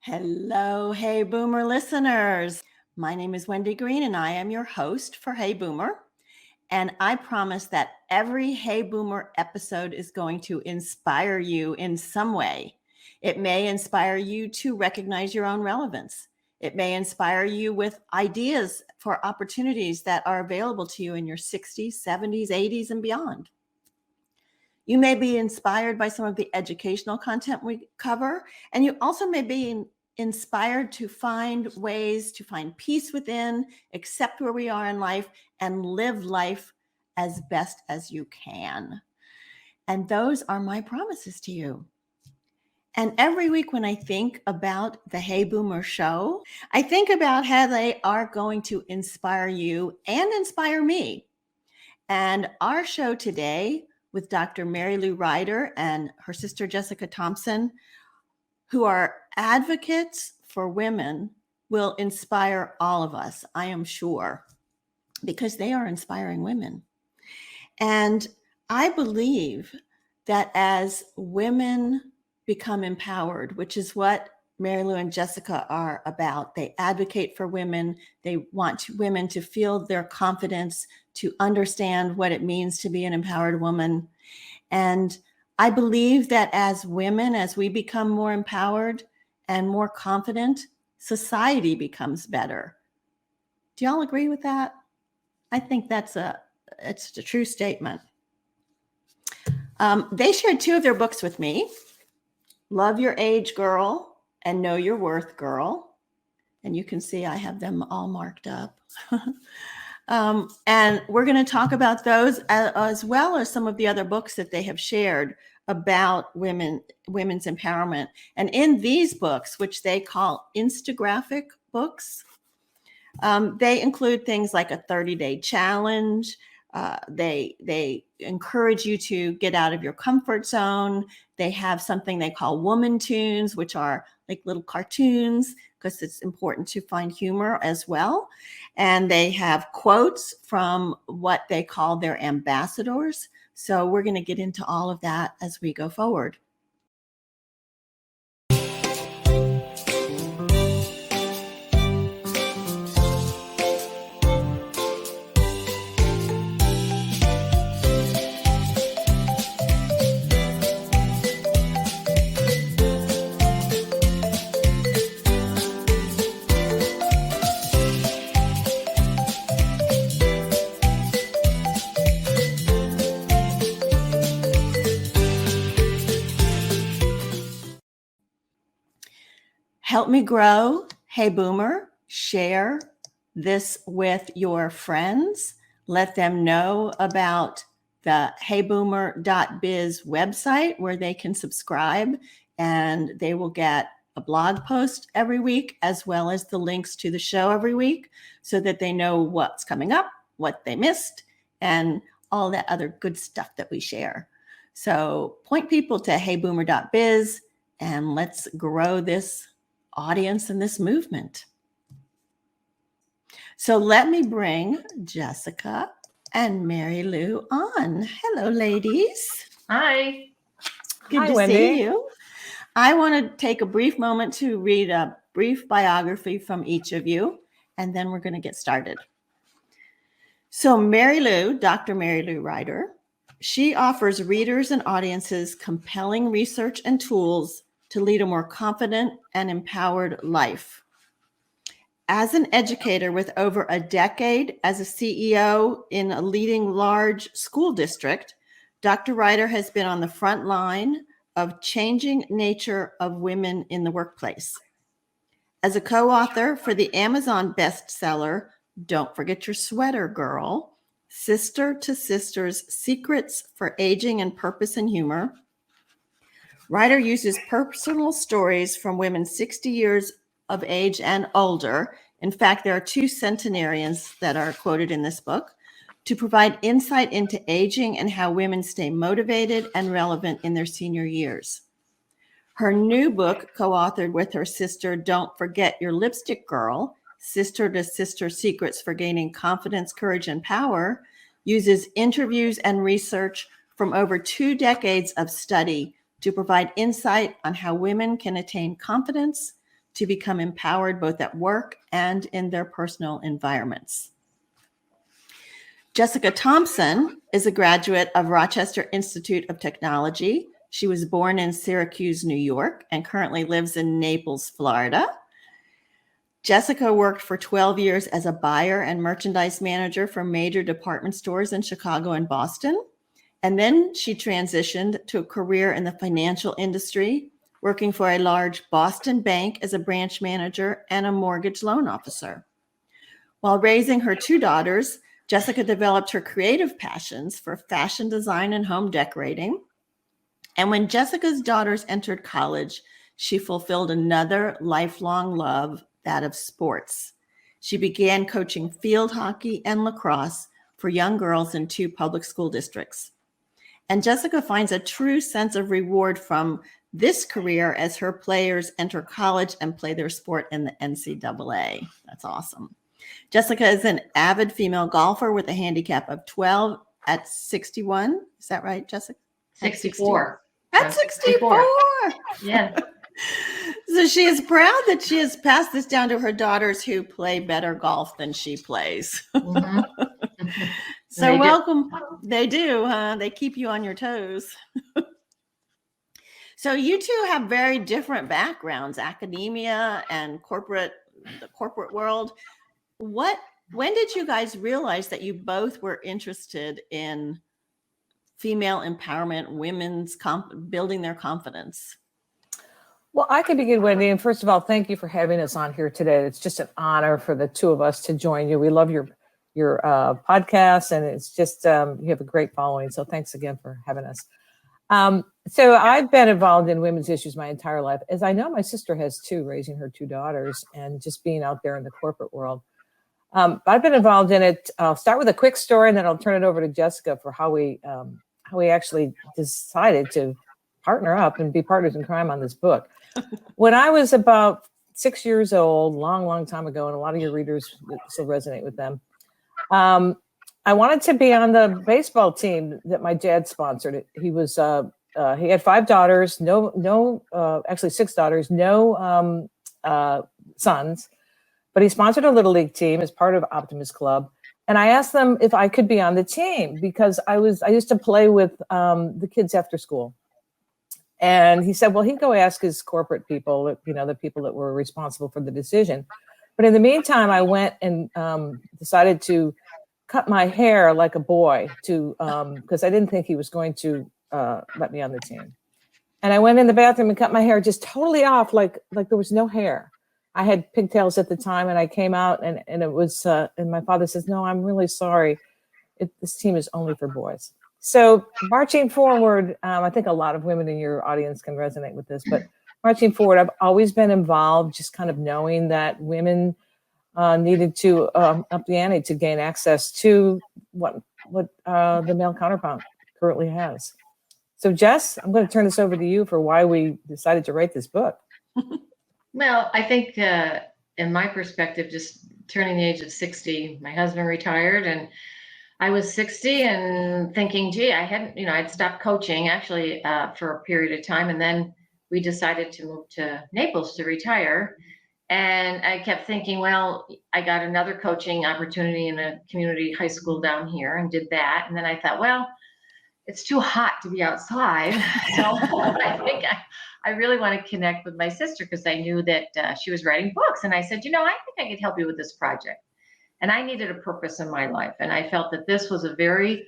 Hello, Hey Boomer listeners. My name is Wendy Green and I am your host for Hey Boomer. And I promise that every Hey Boomer episode is going to inspire you in some way. It may inspire you to recognize your own relevance. It may inspire you with ideas for opportunities that are available to you in your 60s, 70s, 80s, and beyond. You may be inspired by some of the educational content we cover, and you also may be inspired to find ways to find peace within, accept where we are in life, and live life as best as you can. And those are my promises to you. And every week when I think about the Hey Boomer show, I think about how they are going to inspire you and inspire me. And our show today with Dr. Marilou Ryder and her sister Jessica Thompson, who are advocates for women, will inspire all of us, I am sure, because they are inspiring women. And I believe that as women become empowered, which is what Marilou and Jessica are about, they advocate for women. They want women to feel their confidence, to understand what it means to be an empowered woman. And I believe that as women, as we become more empowered and more confident, society becomes better. Do y'all agree with that? I think it's a true statement. They shared two of their books with me, Love Your Age, Girl, and Know Your Worth, Girl. And you can see I have them all marked up. And we're going to talk about those as well as some of the other books that they have shared about women's empowerment. And in these books, which they call Instagraphic books, they include things like a 30-day challenge. They encourage you to get out of your comfort zone. They have something they call woman tunes, which are like little cartoons, because it's important to find humor as well. And they have quotes from what they call their ambassadors. So we're going to get into all of that as we go forward. Help me grow. Hey Boomer, share this with your friends. Let them know about the heyboomer.biz website where they can subscribe, and they will get a blog post every week as well as the links to the show every week so that they know what's coming up, what they missed, and all that other good stuff that we share. So point people to heyboomer.biz and let's grow this audience and this movement. So let me bring Jessica and Marilou on. Hello, ladies. Hi. Good to see you. I want to take a brief moment to read a brief biography from each of you, and then we're going to get started. So Marilou, Dr. Marilou Ryder, she offers readers and audiences compelling research and tools to lead a more confident and empowered life. As an educator with over a decade as a CEO in a leading large school district, Dr. Ryder has been on the front line of changing nature of women in the workplace. As a co-author for the Amazon bestseller, Don't Forget Your Sweater, Girl, Sister to Sisters, Secrets for Aging and Purpose and Humor, Ryder uses personal stories from women 60 years of age and older. In fact, there are two centenarians that are quoted in this book to provide insight into aging and how women stay motivated and relevant in their senior years. Her new book, co-authored with her sister, Don't Forget Your Lipstick Girl, Sister to Sister Secrets for Gaining Confidence, Courage, and Power, uses interviews and research from over 2 decades of study to provide insight on how women can attain confidence, to become empowered both at work and in their personal environments. Jessica Thompson is a graduate of Rochester Institute of Technology. She was born in Syracuse, New York, and currently lives in Naples, Florida. Jessica worked for 12 years as a buyer and merchandise manager for major department stores in Chicago and Boston. And then she transitioned to a career in the financial industry, working for a large Boston bank as a branch manager and a mortgage loan officer. While raising her two daughters, Jessica developed her creative passions for fashion design and home decorating. And when Jessica's daughters entered college, she fulfilled another lifelong love, that of sports. She began coaching field hockey and lacrosse for young girls in 2 public school districts. And Jessica finds a true sense of reward from this career as her players enter college and play their sport in the NCAA. That's awesome. Jessica is an avid female golfer with a handicap of 12 at 61. Is that right, Jessica? 64. At 64. Yeah. So she is proud that she has passed this down to her daughters who play better golf than she plays. Mm-hmm. So They welcome. They do, huh? They keep you on your toes. So you two have very different backgrounds, academia and the corporate world. When did you guys realize that you both were interested in female empowerment, women's building their confidence? Well, I can begin, Wendy. And first of all, thank you for having us on here today. It's just an honor for the two of us to join you. We love your podcast, and it's just you have a great following. So thanks again for having us. So I've been involved in women's issues my entire life, as I know my sister has too, raising her two daughters and just being out there in the corporate world. I've been involved in it. I'll start with a quick story, and then I'll turn it over to Jessica for how we actually decided to partner up and be partners in crime on this book. When I was about 6 years old, long time ago, and a lot of your readers still resonate with them, I wanted to be on the baseball team that my dad sponsored. He was he had 5 daughters, actually 6 daughters, no sons. But he sponsored a little league team as part of Optimist Club. And I asked them if I could be on the team because I used to play with the kids after school. And he said, well, he'd go ask his corporate people, the people that were responsible for the decision. But in the meantime, I went and decided to cut my hair like a boy because I didn't think he was going to let me on the team. And I went in the bathroom and cut my hair just totally off, like there was no hair. I had pigtails at the time, and I came out, and it was, and my father says, no, I'm really sorry. This team is only for boys. So marching forward, I think a lot of women in your audience can resonate with this, but marching forward, I've always been involved, just kind of knowing that women needed to up the ante to gain access to what the male counterpart currently has. So Jess, I'm going to turn this over to you for why we decided to write this book. Well, I think in my perspective, just turning the age of 60, my husband retired and I was 60 and thinking, gee, I'd stopped coaching actually for a period of time. And then we decided to move to Naples to retire. And I kept thinking, well, I got another coaching opportunity in a community high school down here and did that. And then I thought, well, it's too hot to be outside. So I think I really want to connect with my sister because I knew that she was writing books. And I said, I think I could help you with this project. And I needed a purpose in my life. And I felt that this was a very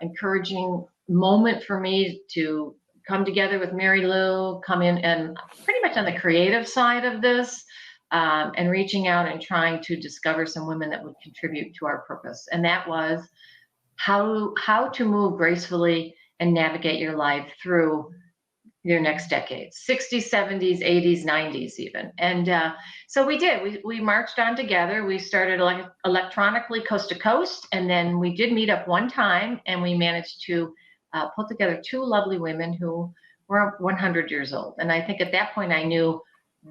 encouraging moment for me to come together with Marilou, come in and pretty much on the creative side of this and reaching out and trying to discover some women that would contribute to our purpose. And that was how to move gracefully and navigate your life through your next decades, 60s, 70s, 80s, 90s even. And so we did. We marched on together. We started electronically coast to coast, and then we did meet up one time, and we managed to put together 2 lovely women who were 100 years old. And I think at that point I knew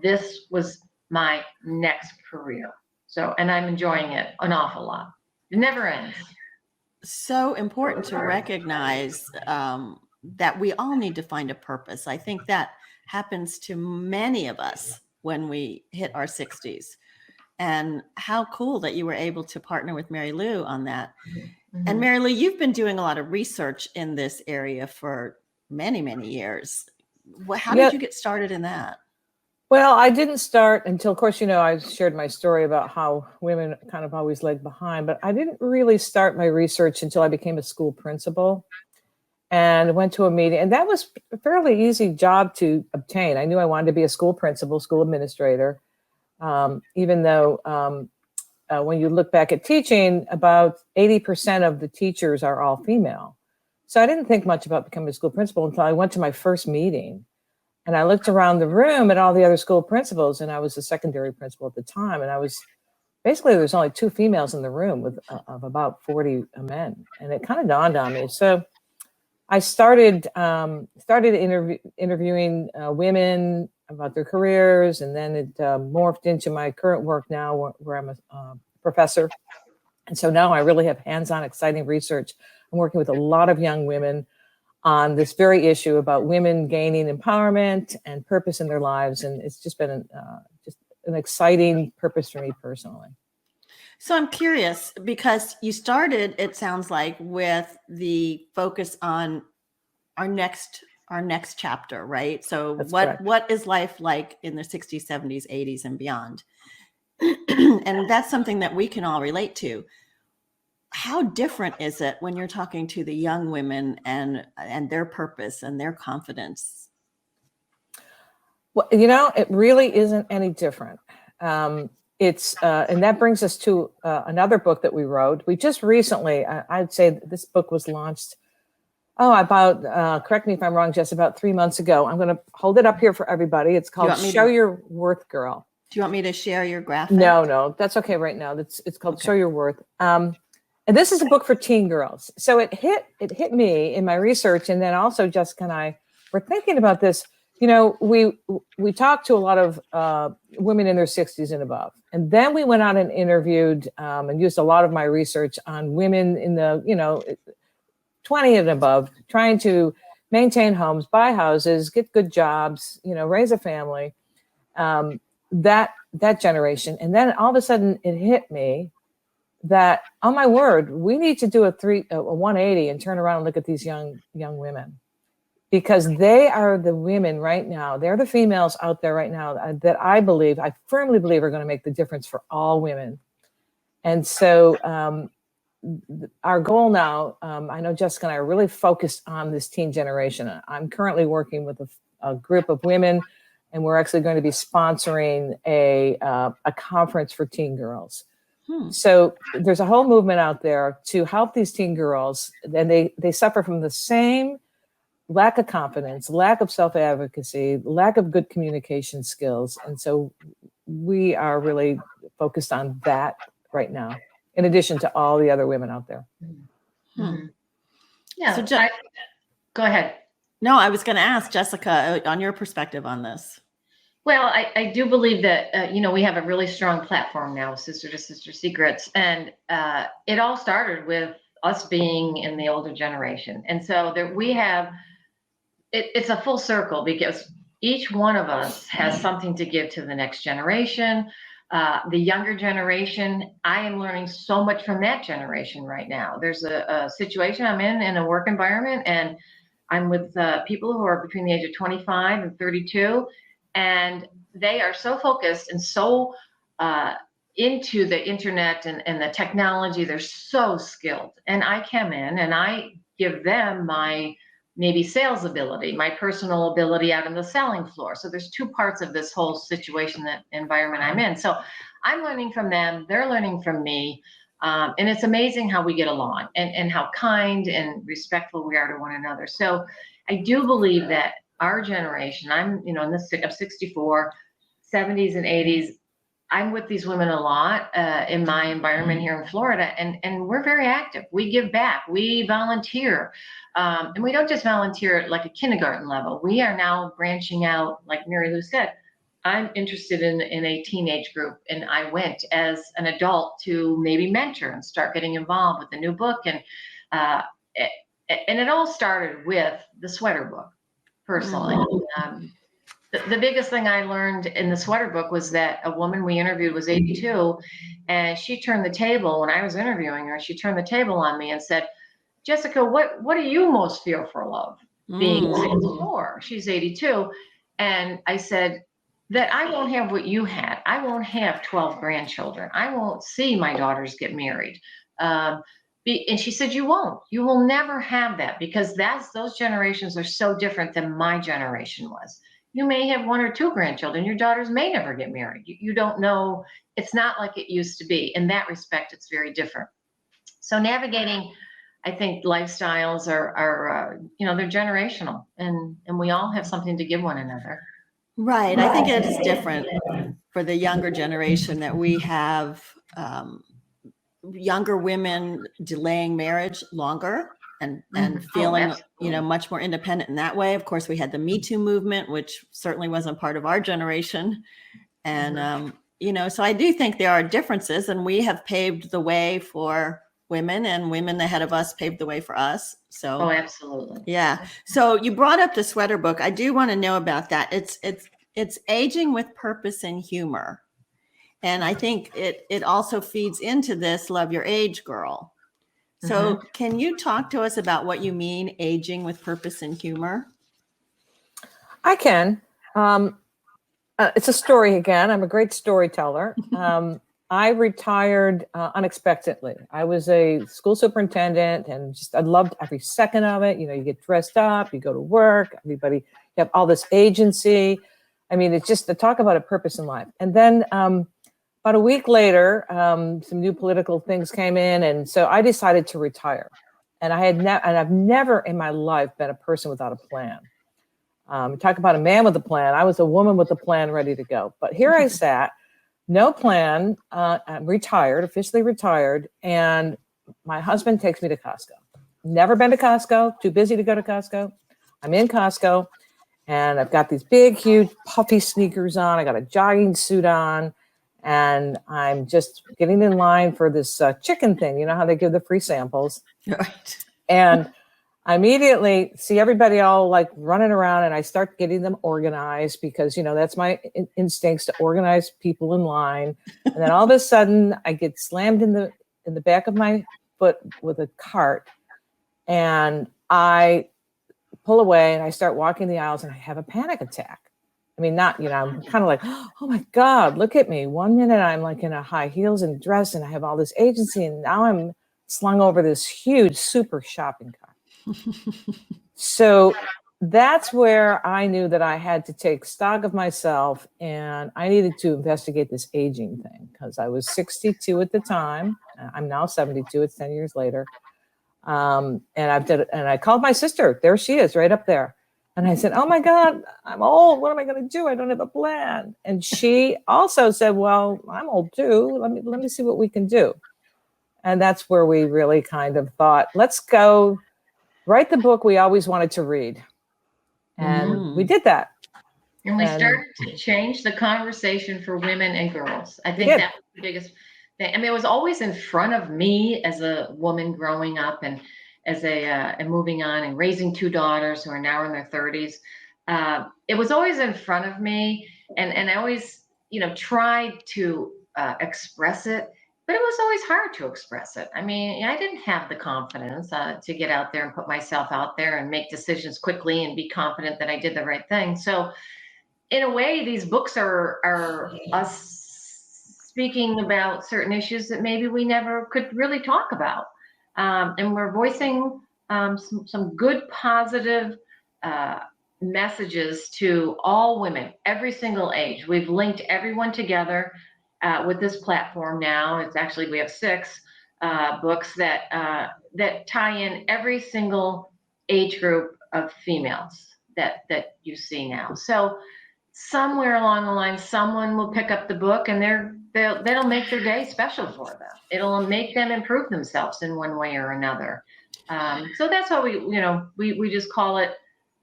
this was my next career. And I'm enjoying it an awful lot. It never ends. So important to recognize that we all need to find a purpose. I think that happens to many of us when we hit our 60s. And how cool that you were able to partner with Marilou on that. Mm-hmm. And Marilou, you've been doing a lot of research in this area for many, many years. How did you get started in that? Well, I didn't start until, of course, I shared my story about how women kind of always lag behind, but I didn't really start my research until I became a school principal and went to a meeting. And that was a fairly easy job to obtain. I knew I wanted to be a school principal, school administrator, even though when you look back at teaching, about 80% of the teachers are all female. So I didn't think much about becoming a school principal until I went to my first meeting. And I looked around the room at all the other school principals, and I was a secondary principal at the time. And there's only 2 females in the room with of about 40 men. And it kind of dawned on me. So I started interviewing women about their careers, and then it morphed into my current work now, where I'm a professor. And so now I really have hands-on, exciting research. I'm working with a lot of young women on this very issue about women gaining empowerment and purpose in their lives. And it's just been just an exciting purpose for me personally. So I'm curious, because you started, it sounds like, with the focus on our next chapter, right? So what is life like in the 60s, 70s, 80s, and beyond? And that's something that we can all relate to. How different is it when you're talking to the young women and their purpose and their confidence? Well, it really isn't any different. It's and that brings us to another book that we wrote. We just recently, I'd say this book was launched, about, correct me if I'm wrong, Jess, about 3 months ago. I'm going to hold it up here for everybody. It's called Show Your Worth, Girl. Do you want me to share your graphic? No, that's okay right now. It's called Show Your Worth. And this is a book for teen girls. So it hit me in my research. And then also Jessica and I were thinking about this. We talked to a lot of women in their 60s and above. And then we went out and interviewed and used a lot of my research on women in the, 20 and above, trying to maintain homes, buy houses, get good jobs, raise a family, that generation. And then all of a sudden it hit me that, oh my word, we need to do a 180 and turn around and look at these young women, because they are the women right now. They're the females out there right now that I firmly believe are going to make the difference for all women. And so our goal now, I know Jessica and I are really focused on this teen generation. I'm currently working with a group of women, and we're actually going to be sponsoring a conference for teen girls. So there's a whole movement out there to help these teen girls, and they suffer from the same lack of confidence, lack of self-advocacy, lack of good communication skills. And so we are really focused on that right now, in addition to all the other women out there. Yeah. So go ahead. No, I was going to ask Jessica on your perspective on this. Well, I do believe that, we have a really strong platform now, Sister to Sister Secrets. And it all started with us being in the older generation. And so we have, it's a full circle, because each one of us has something to give to the next generation. The younger generation, I am learning so much from that generation right now. There's a situation I'm in a work environment, and I'm with people who are between the age of 25 and 32. And they are so focused and so into the internet and the technology. They're so skilled. And I come in and I give them my maybe sales ability, my personal ability out on the selling floor. So there's 2 parts of this whole situation, that environment I'm in. So I'm learning from them. They're learning from me. And it's amazing how we get along and how kind and respectful we are to one another. So I do believe that our generation, I'm, I'm 64, 70s and 80s. I'm with these women a lot in my environment here in Florida, and we're very active. We give back, we volunteer, and we don't just volunteer at like a kindergarten level. We are now branching out, like Marilou said. I'm interested in a teenage group, and I went as an adult to maybe mentor and start getting involved with the new book, and it all started with the sweater book. Personally, the biggest thing I learned in the sweater book was that a woman we interviewed was 82, and she turned the table when I was interviewing her. She turned the table on me and said, "Jessica, what do you most feel for love?" Being 64, she's 82, and I said that I won't have what you had. I won't have 12 grandchildren. I won't see my daughters get married. And she said, "You won't. You will never have that because those generations are so different than my generation was. You may have one or two grandchildren. Your daughters may never get married. You don't know. It's not like it used to be. In that respect, it's very different." So navigating, I think, lifestyles are they're generational, and we all have something to give one another. Right. I think it is different for the younger generation that we have younger women delaying marriage longer and feeling, much more independent in that way. Of course, we had the Me Too movement, which certainly wasn't part of our generation. And, so I do think there are differences, and we have paved the way for women, and women ahead of us paved the way for us. So, absolutely. Yeah. So you brought up the sweater book. I do want to know about that. It's aging with purpose and humor. And I think it also feeds into this Love Your Age, Girl. So can you talk to us about what you mean aging with purpose and humor? I can. It's a story again. I'm a great storyteller. I retired unexpectedly. I was a school superintendent, and I loved every second of it. You get dressed up, you go to work, everybody, you have all this agency. I mean, it's just to talk about a purpose in life. And then about a week later, some new political things came in, and so I decided to retire. And I've never in my life been a person without a plan. Talk about a man with a plan. I was a woman with a plan ready to go. But here I sat, no plan. I'm retired, officially retired, and my husband takes me to Costco. Never been to Costco. Too busy to go to Costco. I'm in Costco, and I've got these big, huge, puffy sneakers on. I got a jogging suit on. And I'm just getting in line for this chicken thing. You know how they give the free samples? Right. And I immediately see everybody all like running around, and I start getting them organized because, that's my instincts to organize people in line. And then all of a sudden I get slammed in the back of my foot with a cart, and I pull away and I start walking the aisles, and I have a panic attack. I mean, I'm kind of like, oh my God, look at me. 1 minute I'm like in a high heels and dress, and I have all this agency, and now I'm slung over this huge super shopping cart. So that's where I knew that I had to take stock of myself, and I needed to investigate this aging thing because I was 62 at the time. I'm now 72. It's 10 years later. And I called my sister. There she is, right up there. And I said, "Oh my God, I'm old. What am I going to do? I don't have a plan." And she also said, "Well, I'm old too. Let me see what we can do." And that's where we really kind of thought, let's go write the book we always wanted to read. And we did that. And we started to change the conversation for women and girls. I think that was the biggest thing. I mean, it was always in front of me as a woman growing up, and as and moving on and raising two daughters who are now in their 30s. It was always in front of me, and I always, tried to express it, but it was always hard to express it. I mean, I didn't have the confidence to get out there and put myself out there and make decisions quickly and be confident that I did the right thing. So in a way, these books are us speaking about certain issues that maybe we never could really talk about. And we're voicing some good, positive messages to all women, every single age. We've linked everyone together with this platform now. It's actually, we have 6 books that tie in every single age group of females that you see now. So somewhere along the line, someone will pick up the book, and that'll make their day special for them. It'll make them improve themselves in one way or another. So that's why we just call it,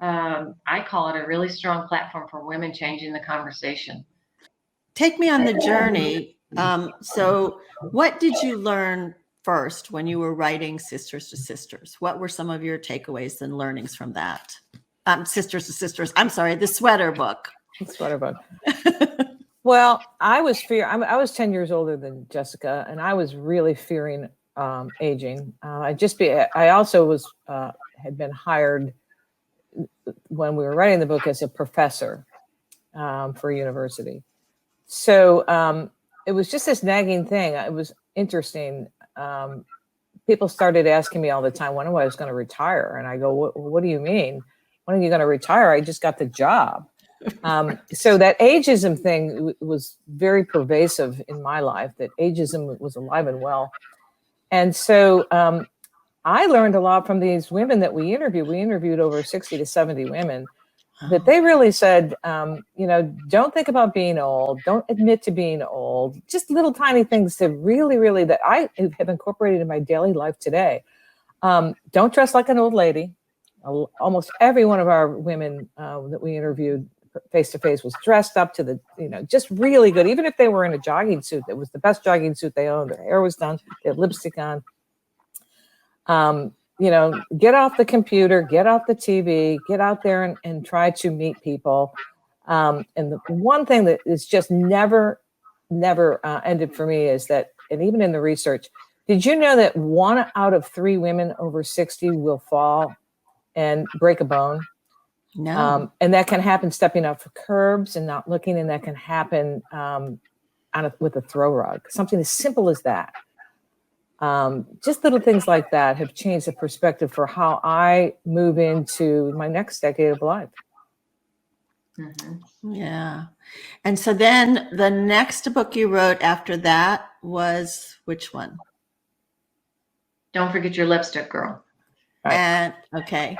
I call it a really strong platform for women changing the conversation. Take me on the journey. So what did you learn first when you were writing Sisters to Sisters? What were some of your takeaways and learnings from that? Sisters to Sisters. I'm sorry, the sweater book. It's sweater bug. Well, I was 10 years older than Jessica, and I was really fearing aging. I also was had been hired when we were writing the book as a professor for a university. So it was just this nagging thing. It was interesting. People started asking me all the time when I was going to retire, and I go, "What do you mean? When are you going to retire? I just got the job." So that ageism thing was very pervasive in my life, that ageism was alive and well. And so I learned a lot from these women that we interviewed. We interviewed over 60 to 70 women that they really said, don't think about being old. Don't admit to being old. Just little tiny things that really, that I have incorporated in my daily life today. Don't dress like an old lady. Almost every one of our women that we interviewed face to face was dressed up to the, just really good. Even if they were in a jogging suit, it was the best jogging suit they owned. Their hair was done. They had lipstick on. Get off the computer, get off the TV, get out there and try to meet people. And the one thing that is just never ended for me is that, and even in the research, did you know that 1 out of 3 women over 60 will fall and break a bone? No. And that can happen stepping off of curbs and not looking, and that can happen with a throw rug. Something as simple as that. Just little things like that have changed the perspective for how I move into my next decade of life. Mm-hmm. Yeah. And so then the next book you wrote after that was which one? Don't Forget Your Lipstick, Girl. Right. And okay.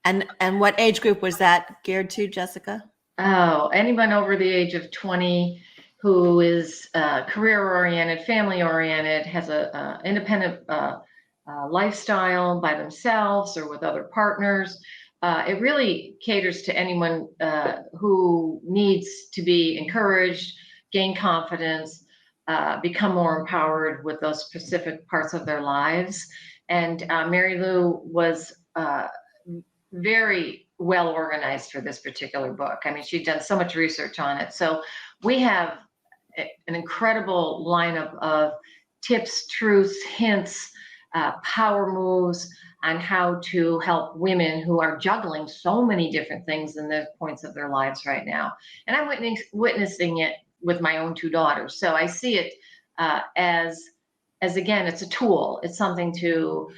And what age group was that geared to, Jessica? Oh, anyone over the age of 20 who is career-oriented, family-oriented, has a independent lifestyle by themselves or with other partners. It really caters to anyone who needs to be encouraged, gain confidence, become more empowered with those specific parts of their lives. And Marilou was very well organized for this particular book. I mean, she'd done so much research on it. So we have an incredible lineup of tips, truths, hints, power moves on how to help women who are juggling so many different things in the points of their lives right now. And I'm witnessing it with my own 2 daughters. So I see it as again, it's a tool. It's something to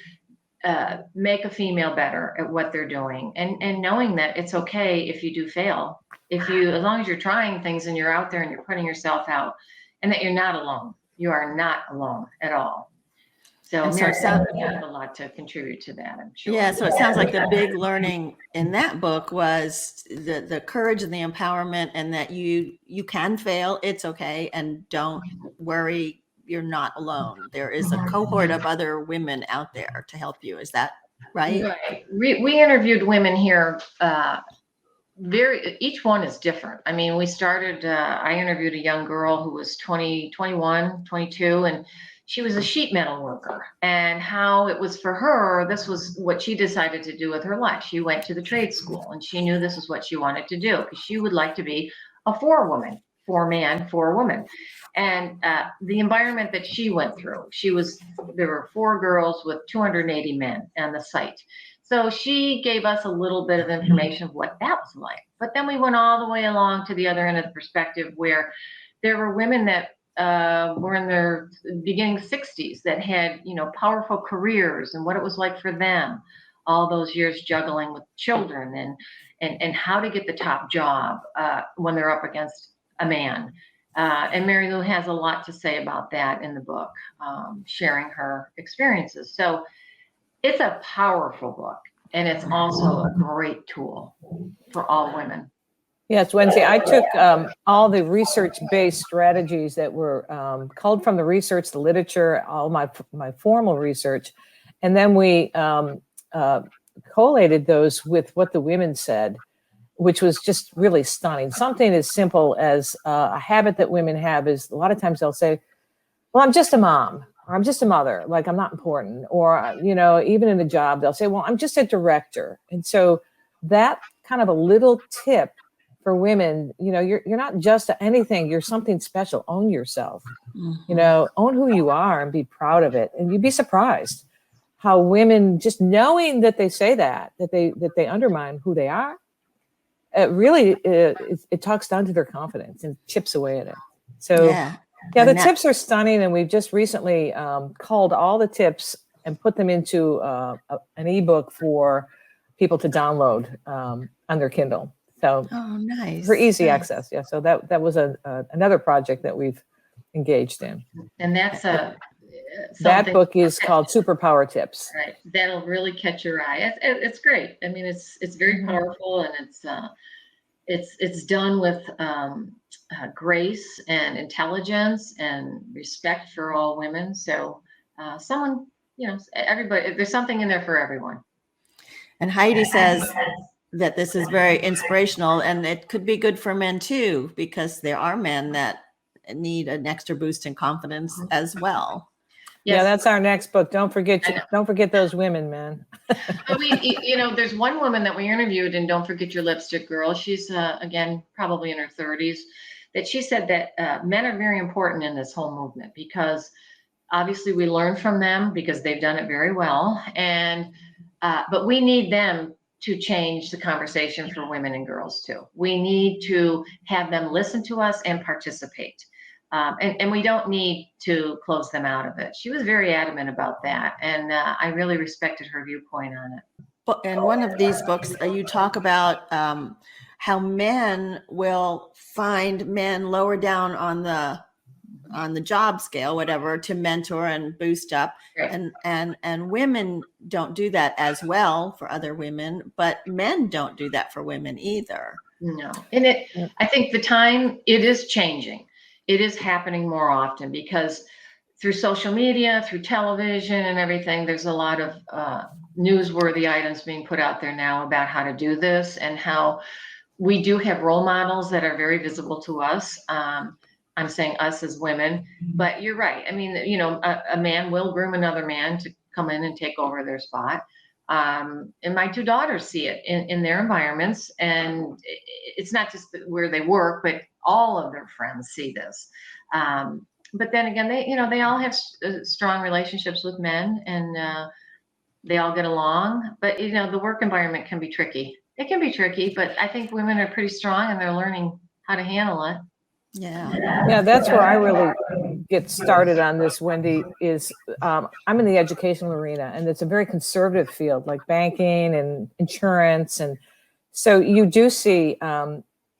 make a female better at what they're doing, and knowing that it's okay if you do fail, as long as you're trying things and you're out there and you're putting yourself out, and that you're not alone. You are not alone at all. So Mary has a lot to contribute to that, I'm sure. Yeah, so it sounds like the big learning in that book was the courage and the empowerment, and that you can fail, it's okay, and don't worry, you're not alone. There is a cohort of other women out there to help you. Is that right? Right. We interviewed women here. Each one is different. I mean, we started, I interviewed a young girl who was 20, 21, 22, and she was a sheet metal worker, and how it was for her, this was what she decided to do with her life. She went to the trade school, and she knew this is what she wanted to do, because she would like to be a 4-woman, 4-man, 4-woman. And the environment that she went through, there were 4 girls with 280 men on the site. So she gave us a little bit of information of what that was like. But then we went all the way along to the other end of the perspective, where there were women that were in their beginning 60s that had, powerful careers, and what it was like for them, all those years juggling with children, and how to get the top job when they're up against a man. And Marilou has a lot to say about that in the book, sharing her experiences. So it's a powerful book, and it's also a great tool for all women. Yes, Wednesday, I took all the research-based strategies that were culled from the research, the literature, all my formal research, and then we collated those with what the women said, which was just really stunning. Something as simple as a habit that women have is, a lot of times they'll say, well, I'm just a mom, or I'm just a mother, like I'm not important. Or, even in a job, they'll say, well, I'm just a director. And so that kind of a little tip for women, you're not just anything, you're something special. Own yourself, Mhm. Own who you are and be proud of it. And you'd be surprised how women, just knowing that they say that they undermine who they are, it talks down to their confidence and chips away at it. So Yeah. the And tips are stunning. And we've just recently culled all the tips and put them into an ebook for people to download on their Kindle. So Oh, nice. for easy Nice. access. Yeah. So that was another project that we've engaged in. And that's That something book is called Superpower Tips. right. That'll really catch your eye. It's great. I mean, it's very Mhm. powerful, and it's done with grace and intelligence and respect for all women. So someone, everybody, there's something in there for everyone. And Heidi says that this is very inspirational, and it could be good for men too, because there are men that need an extra boost in confidence as well. Yeah, Yes. that's our next book. Don't forget I know. don't forget those women, man. But there's one woman that we interviewed, and Don't Forget Your Lipstick Girl. She's again probably in her 30s. That she said that men are very important in this whole movement, because obviously we learn from them because they've done it very well, and but we need them to change the conversation for women and girls too. We need to have them listen to us and participate. And we don't need to close them out of it. She was very adamant about that, and I really respected her viewpoint on it. But in one of these books, you talk about how men will find men lower down on the job scale, whatever, to mentor and boost up. Right. And women don't do that as well for other women, but men don't do that for women either. No, and I think it is changing. It is happening more often because through social media, through television and everything, there's a lot of newsworthy items being put out there now about how to do this, and how we do have role models that are very visible to us. I'm saying us as women, but you're right. I mean, a man will groom another man to come in and take over their spot. And my two daughters see it in their environments, and it's not just where they work, but all of their friends see this. But then again, they all have strong relationships with men, and they all get along. But the work environment can be tricky. It can be tricky, but I think women are pretty strong, and they're learning how to handle it. Yeah, that's where I really get started on this, Wendy, is I'm in the educational arena, and it's a very conservative field, like banking and insurance. And so you do see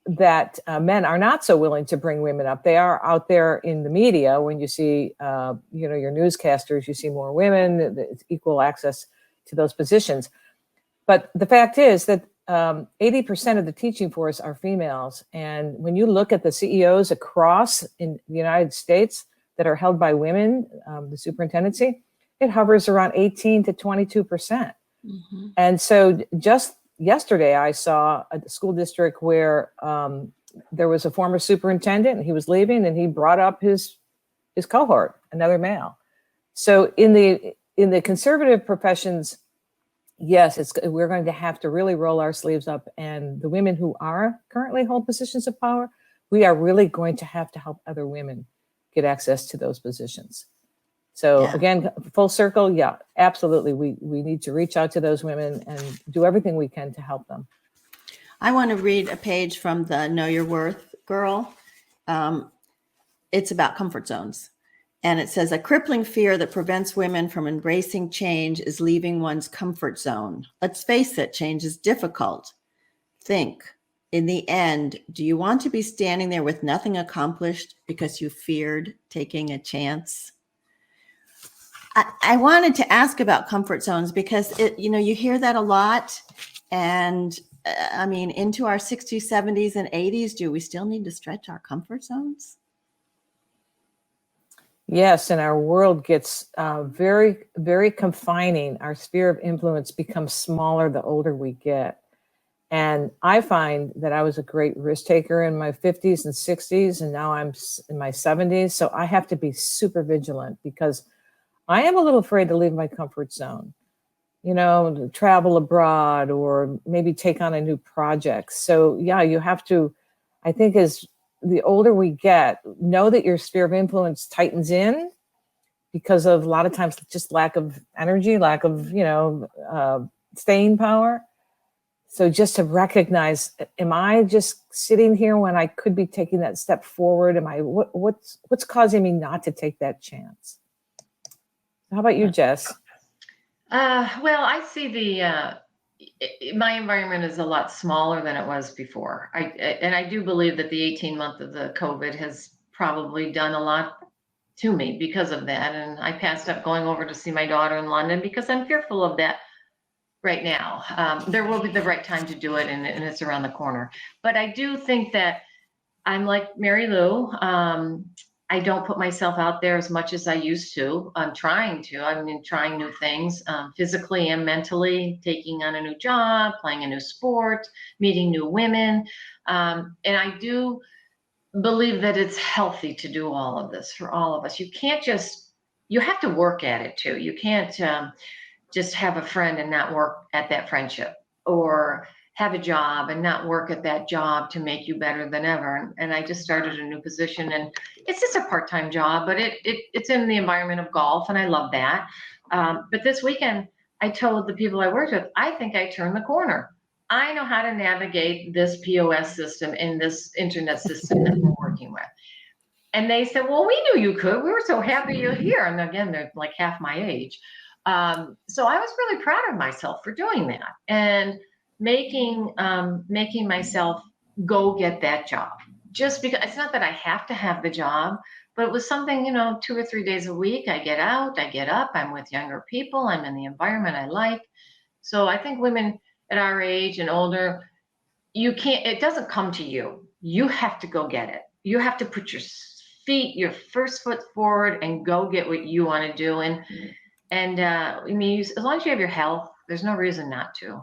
that men are not so willing to bring women up. They are out there in the media. When you see, your newscasters, you see more women, it's equal access to those positions. But the fact is that 80% of the teaching force are females. And when you look at the CEOs across in the United States that are held by women, the superintendency, it hovers around 18 to 22%. Mm-hmm. And so just yesterday, I saw a school district where there was a former superintendent, and he was leaving, and he brought up his cohort, another male. So in the conservative professions, yes, we're going to have to really roll our sleeves up. And the women who are currently hold positions of power, we are really going to have to help other women get access to those positions. So again, full circle, yeah, absolutely. We need to reach out to those women and do everything we can to help them. I want to read a page from the Know Your Worth Girl. It's about comfort zones. And it says, a crippling fear that prevents women from embracing change is leaving one's comfort zone. Let's face it, change is difficult. Think, in the end, do you want to be standing there with nothing accomplished because you feared taking a chance? I wanted to ask about comfort zones because you hear that a lot. And I mean, into our 60s, 70s, and 80s, do we still need to stretch our comfort zones? Yes, and our world gets very, very confining. Our sphere of influence becomes smaller the older we get. And I find that I was a great risk taker in my 50s and 60s, and now I'm in my 70s. So I have to be super vigilant because I am a little afraid to leave my comfort zone. travel abroad or maybe take on a new project. So yeah, you have to, I think as the older we get, know that your sphere of influence tightens in because of a lot of times just lack of energy, lack of, staying power. So just to recognize, am I just sitting here when I could be taking that step forward? What's causing me not to take that chance? How about you, Jess? Well, I see my environment is a lot smaller than it was before. I do believe that the 18-month of the COVID has probably done a lot to me because of that. And I passed up going over to see my daughter in London because I'm fearful of that right now. There will be the right time to do it, and it's around the corner. But I do think that I'm like Marilou. I don't put myself out there as much as I used to. I'm trying to. Trying new things, physically and mentally, taking on a new job, playing a new sport, meeting new women. And I do believe that it's healthy to do all of this for all of us. You have to work at it too. You can't just have a friend and not work at that friendship, or have a job and not work at that job to make you better than ever. And I just started a new position, and it's just a part-time job, but it's in the environment of golf, and I love that. But this weekend, I told the people I worked with, I think I turned the corner. I know how to navigate this POS system and this internet system that we're working with. And they said, well, we knew you could. We were so happy you're here. And again, they're like half my age. So I was really proud of myself for doing that and making myself go get that job. Just because it's not that I have to have the job, but it was something, 2 or 3 days a week. I get out, I get up, I'm with younger people, I'm in the environment I like. So I think women at our age and older, it doesn't come to you. You have to go get it. You have to put your first foot forward and go get what you want to do. And as long as you have your health, there's no reason not to.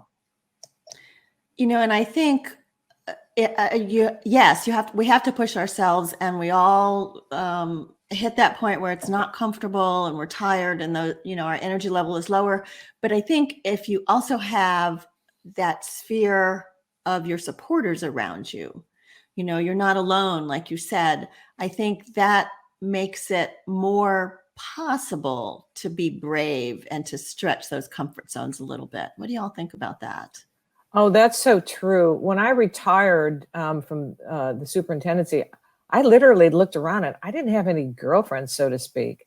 And I think, yes, we have to push ourselves, and we all hit that point where it's not comfortable and we're tired, and our energy level is lower. But I think if you also have that sphere of your supporters around you, you're not alone, like you said, I think that makes it more possible to be brave and to stretch those comfort zones a little bit. What do y'all think about that? Oh, that's so true. When I retired from the superintendency, I literally looked around and I didn't have any girlfriends, so to speak.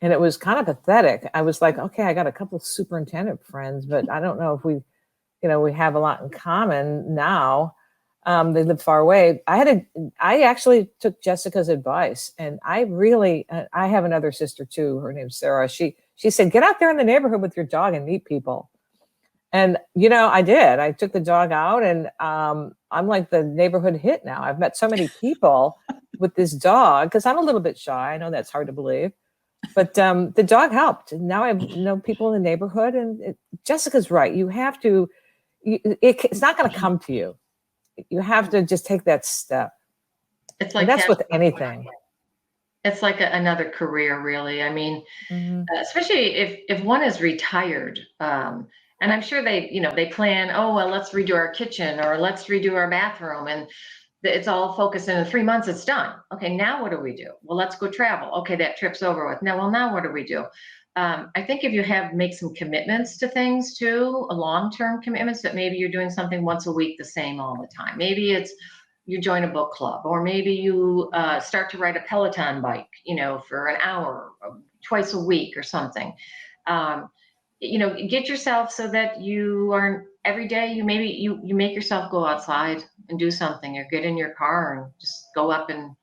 And it was kind of pathetic. I was like, okay, I got a couple of superintendent friends, but I don't know if we have a lot in common now. They live far away. I actually took Jessica's advice, and I have another sister too. Her name's Sarah. She said, get out there in the neighborhood with your dog and meet people. And, I did. I took the dog out, and I'm like the neighborhood hit now. I've met so many people with this dog because I'm a little bit shy. I know that's hard to believe, but the dog helped. And now I know people in the neighborhood, and Jessica's right. You have to, it's not going to come to you. You have to just take that step. It's like, and that's with anything. It's like another career, really. Especially if one is retired, and I'm sure they plan, oh, well, let's redo our kitchen, or let's redo our bathroom, and it's all focused in 3 months, it's done. Okay, now what do we do? Well, let's go travel. Okay, that trip's over with. Now what do we do? I think if you make some commitments to things too, long-term commitments, that maybe you're doing something once a week the same all the time. Maybe it's you join a book club, or maybe you start to ride a Peloton bike, for an hour, twice a week or something. Get yourself so that you are every day, you make yourself go outside and do something, or get in your car and just go up and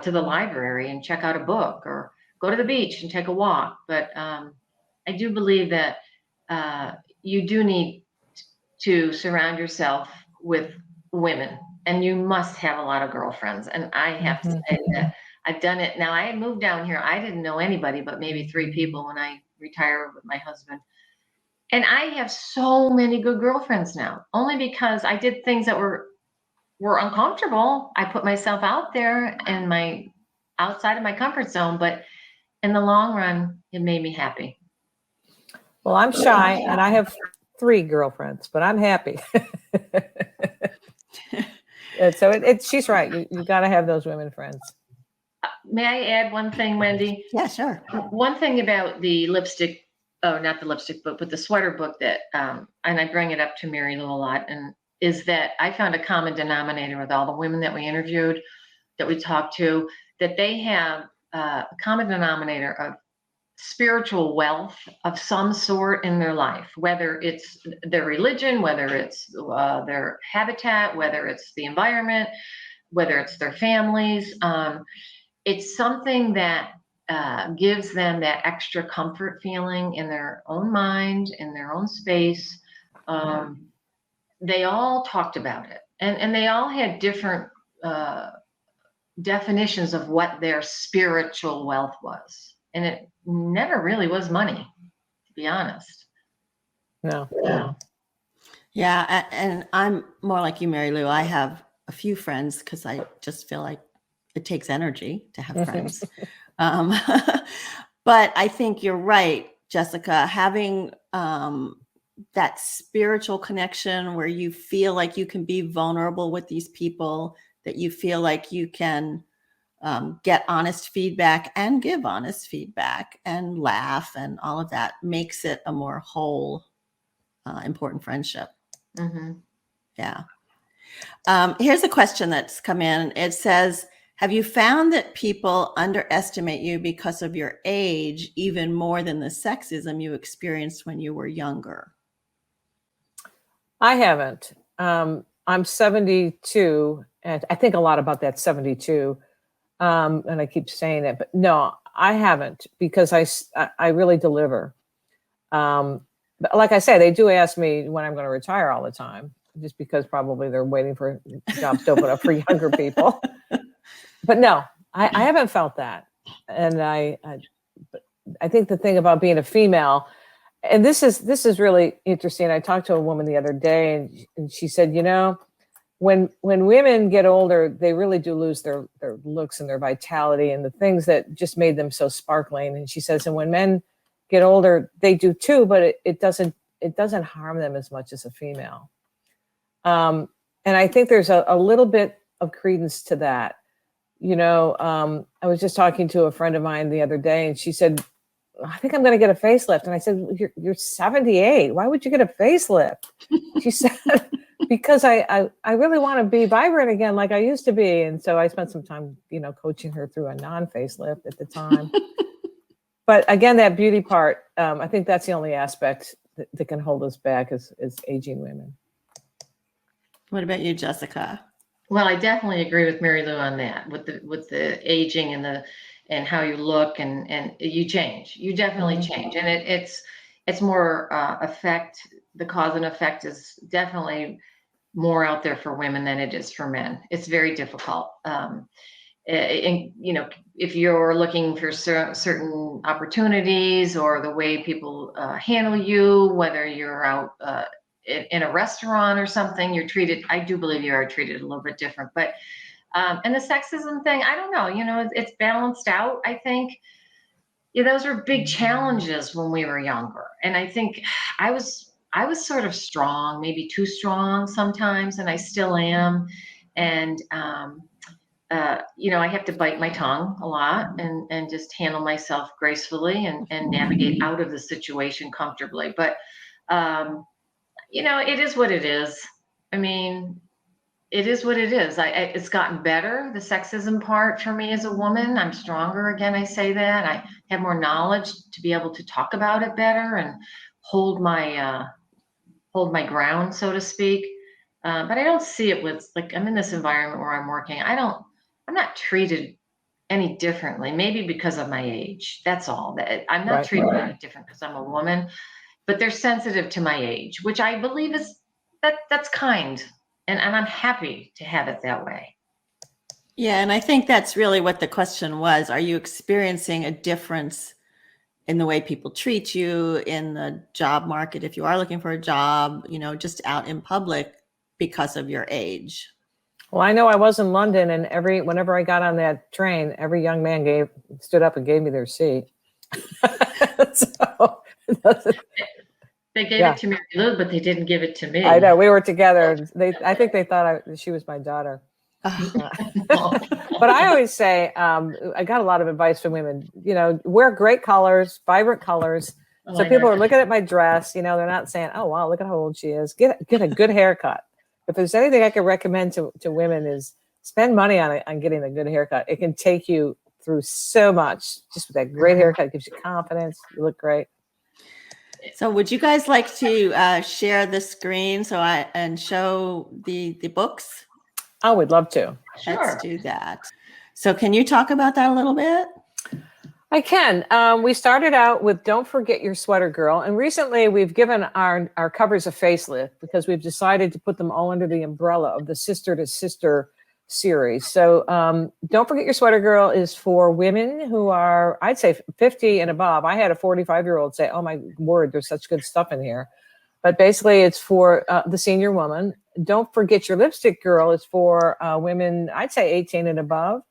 to the library and check out a book, or go to the beach and take a walk. But I do believe that you do need to surround yourself with women, and you must have a lot of girlfriends. And I have to say that I've done it. Now, I moved down here. I didn't know anybody but maybe 3 people when I retired with my husband. And I have so many good girlfriends now, only because I did things that were uncomfortable. I put myself out there in outside of my comfort zone, but in the long run, it made me happy. Well, I'm shy and I have 3 girlfriends, but I'm happy. And so she's right. You got to have those women friends. May I add one thing, Wendy? Yeah, sure. One thing about the lipstick, oh, not the lipstick book, but the sweater book that, and I bring it up to Marilou a lot, and is that I found a common denominator with all the women that we interviewed, that we talked to, that they have a common denominator of spiritual wealth of some sort in their life, whether it's their religion, whether it's their habitat, whether it's the environment, whether it's their families. It's something that gives them that extra comfort feeling in their own mind, in their own space. They all talked about it, and they all had different definitions of what their spiritual wealth was. And it never really was money, to be honest. No. Yeah, and I'm more like you, Marilou. I have a few friends because I just feel like it takes energy to have friends. But I think you're right, Jessica, having that spiritual connection where you feel like you can be vulnerable with these people, that you feel like you can get honest feedback and give honest feedback and laugh, and all of that makes it a more whole, important friendship. Mm-hmm. Yeah. Here's a question that's come in. It says, have you found that people underestimate you because of your age even more than the sexism you experienced when you were younger? I haven't. I'm 72, and I think a lot about that 72. And I keep saying it, but no, I haven't, because I really deliver. But like I say, they do ask me when I'm going to retire all the time, just because probably they're waiting for jobs to open up for younger people. But no, I haven't felt that. And I think the thing about being a female, and this is really interesting. I talked to a woman the other day, and she said, when women get older, they really do lose their looks and their vitality and the things that just made them so sparkling. And she says, and when men get older, they do too, but it doesn't harm them as much as a female. And I think there's a little bit of credence to that. I was just talking to a friend of mine the other day, and she said, I think I'm going to get a facelift. And I said, you're 78. Why would you get a facelift? She said, because I really want to be vibrant again like I used to be. And so I spent some time, coaching her through a non-facelift at the time. But again, that beauty part, I think that's the only aspect that can hold us back as aging women. What about you, Jessica? Well, I definitely agree with Marilou on that, with the aging and how you look, and you change. You definitely change, and it's more effect. The cause and effect is definitely more out there for women than it is for men. It's very difficult. If you're looking for certain opportunities, or the way people handle you, whether you're out in a restaurant or something, you're treated, I do believe you are treated a little bit different. But and the sexism thing, I don't know, it's balanced out, I think. Those were big challenges when we were younger. And I think I was sort of strong, maybe too strong sometimes, and I still am. And I have to bite my tongue a lot and just handle myself gracefully and navigate out of the situation comfortably. But it is what it is. I mean, it is what it is. It's gotten better, the sexism part for me as a woman. I'm stronger again. I say that. I have more knowledge to be able to talk about it better and hold my ground, so to speak. But I don't see it with, like, I'm in this environment where I'm working. I'm not treated any differently, maybe because of my age. That's all. I'm not treated any different because I'm a woman, but they're sensitive to my age, which I believe is that's kind. And I'm happy to have it that way. Yeah, and I think that's really what the question was. Are you experiencing a difference in the way people treat you in the job market, if you are looking for a job, just out in public, because of your age? Well, I know I was in London, and whenever I got on that train, every young man stood up and gave me their seat. So They gave Yeah. it to Mary Lou, but they didn't give it to me. I know we were together. I think they thought she was my daughter. But I always say, I got a lot of advice from women. Wear great colors, vibrant colors. Oh, So I people know. are looking at my dress. They're not saying, "Oh wow, look at how old she is." Get a good haircut. If there's anything I can recommend to women is spend money on getting a good haircut. It can take you through so much. Just with that great haircut, it gives you confidence. You look great. So would you guys like to share the screen and show the books? I would love to. Sure. Let's do that. So can you talk about that a little bit? I can. We started out with Don't Forget Your Sweater Girl. And recently we've given our covers a facelift because we've decided to put them all under the umbrella of the Sister to Sister series. So Don't Forget Your Sweater Girl is for women who are, I'd say, 50 and above. I had a 45-year-old say, "Oh my word, there's such good stuff in here." But basically it's for the senior woman. Don't Forget Your Lipstick Girl is for women, I'd say 18 and above.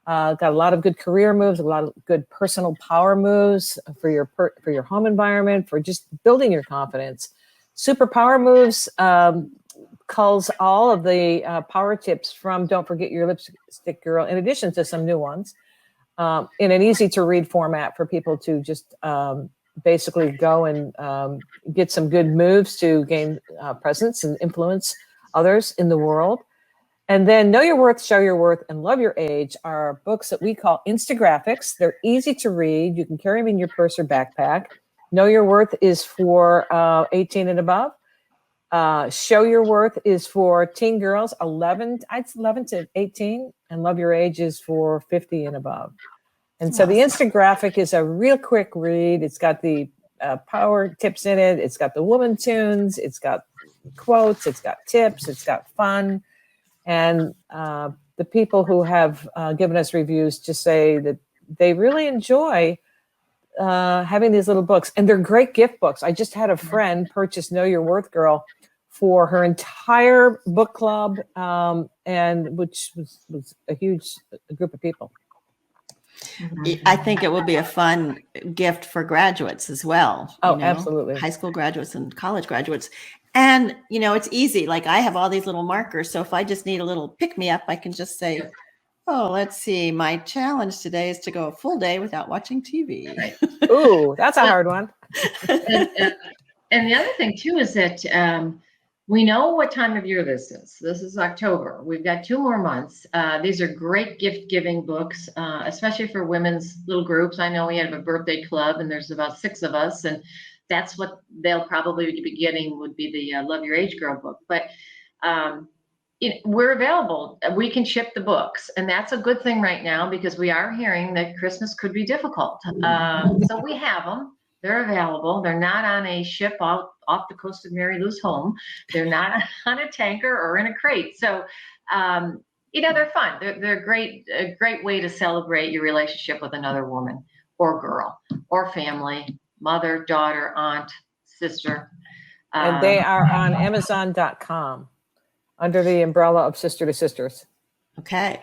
Got a lot of good career moves, a lot of good personal power moves for your home environment, for just building your confidence. Super power moves culls all of the power tips from Don't Forget Your Lipstick Girl, in addition to some new ones, in an easy to read format for people to just basically go and get some good moves to gain presence and influence others in the world. And then Know Your Worth, Show Your Worth, and Love Your Age are books that we call Instagraphics. They're easy to read. You can carry them in your purse or backpack. Know Your Worth is for 18 and above. Show Your Worth is for teen girls, 11 to 18. And Love Your Age is for 50 and above. And so the Instagraphic is a real quick read. It's got the power tips in it. It's got the woman tunes. It's got quotes. It's got tips. It's got fun. And the people who have given us reviews just say that they really enjoy having these little books. And they're great gift books. I just had a friend purchase Know Your Worth Girl for her entire book club, and which was a huge group of people. I think it will be a fun gift for graduates as well. Oh, absolutely. High school graduates and college graduates. And, it's easy. Like I have all these little markers. So if I just need a little pick me up, I can just say, "Oh, let's see. My challenge today is to go a full day without watching TV." Right. Ooh, that's a hard one. And the other thing too is that we know what time of year this is. This is October. We've got 2 more months. These are great gift giving books, especially for women's little groups. I know we have a birthday club and there's about 6 of us, and that's what they'll probably be getting would be the Love Your Age Girl book. But we're available. We can ship the books, and that's a good thing right now because we are hearing that Christmas could be difficult. So we have them. They're available. They're not on a ship off the coast of Mary Lou's home. They're not on a tanker or in a crate. So, they're fun. They're a great way to celebrate your relationship with another woman or girl or family, mother, daughter, aunt, sister. And they are on Amazon.com under the umbrella of Sister to Sisters. Okay.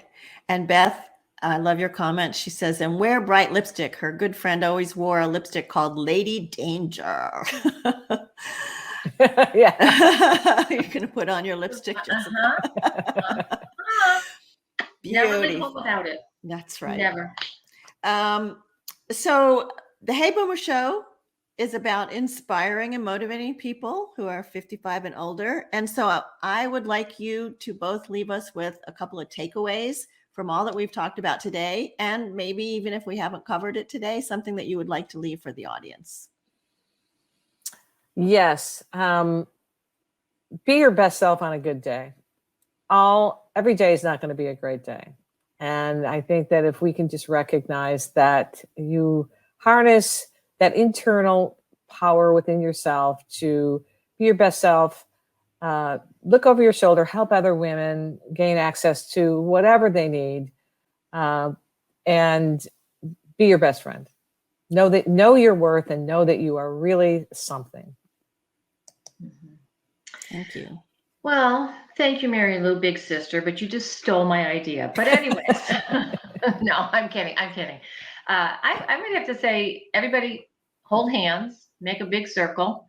And Beth, I love your comment. She says, "And wear bright lipstick. Her good friend always wore a lipstick called Lady Danger." Yeah. You're going to put on your lipstick, Jessica. Never leave home without it. That's right. Never. So the Hey Boomer Show is about inspiring and motivating people who are 55 and older. And so I would like you to both leave us with a couple of takeaways from all that we've talked about today. And maybe even if we haven't covered it today, something that you would like to leave for the audience. Yes. Be your best self on a good day. Every day is not going to be a great day. And I think that if we can just recognize that you harness that internal power within yourself to be your best self, look over your shoulder, help other women gain access to whatever they need, and be your best friend. Know your worth and know that you are really something. Thank you. Well, thank you, Mary Lou, big sister, but you just stole my idea. But anyways, no, I'm kidding. I'm going to have to say, everybody hold hands, make a big circle,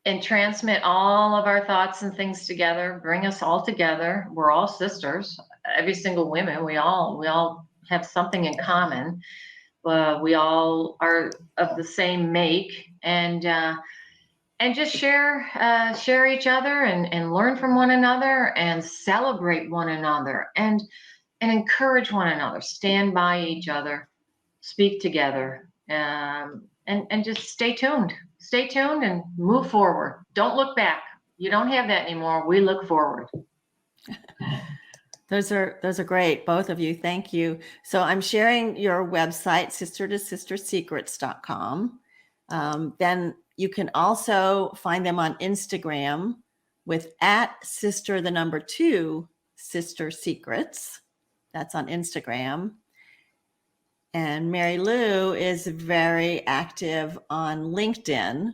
and transmit all of our thoughts and things together, bring us all together. We're all sisters, every single woman. We all have something in common. We all are of the same make, and just share each other, and learn from one another, and celebrate one another, and encourage one another, stand by each other, speak together, and just stay tuned and move forward. Don't look back. You don't have that anymore. We look forward. Those are great, both of you. Thank you. So I'm sharing your website, sister2sistersecrets.com. Then you can also find them on Instagram with @sister2 sister secrets. That's on Instagram. And Marilou is very active on LinkedIn.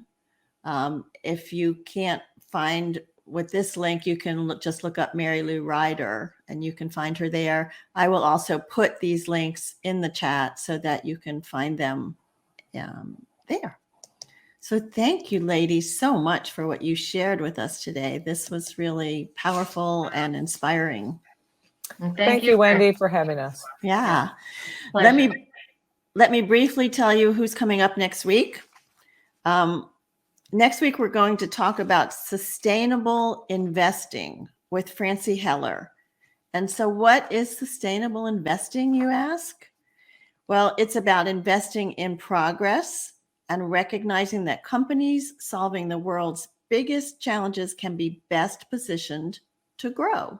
If you can't find with this link, you can just look up Marilou Ryder and you can find her there. I will also put these links in the chat so that you can find them there. So thank you, ladies, so much for what you shared with us today. This was really powerful and inspiring. And Thank you, Wendy, for having us. Yeah. Pleasure. Let me briefly tell you who's coming up next week. Next week, we're going to talk about sustainable investing with Francie Heller. And so what is sustainable investing, you ask? Well, it's about investing in progress and recognizing that companies solving the world's biggest challenges can be best positioned to grow.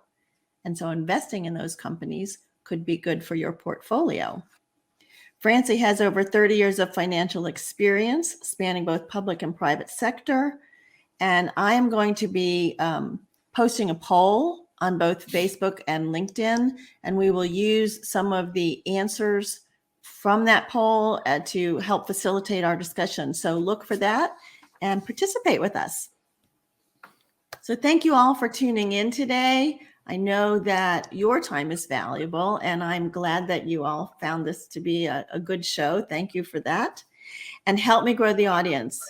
And so investing in those companies could be good for your portfolio. Francie has over 30 years of financial experience spanning both public and private sector. And I am going to be posting a poll on both Facebook and LinkedIn, and we will use some of the answers from that poll to help facilitate our discussion. So look for that and participate with us. So thank you all for tuning in today. I know that your time is valuable, and I'm glad that you all found this to be a good show. Thank you for that. And help me grow the audience.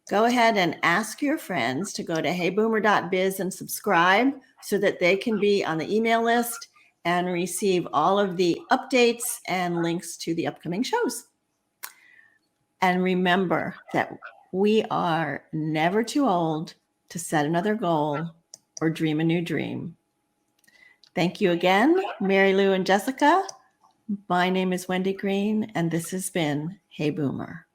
Go ahead and ask your friends to go to heyboomer.biz and subscribe so that they can be on the email list and receive all of the updates and links to the upcoming shows. And remember that we are never too old to set another goal or dream a new dream. Thank you again, Marilou and Jessica. My name is Wendy Green, and this has been Hey Boomer.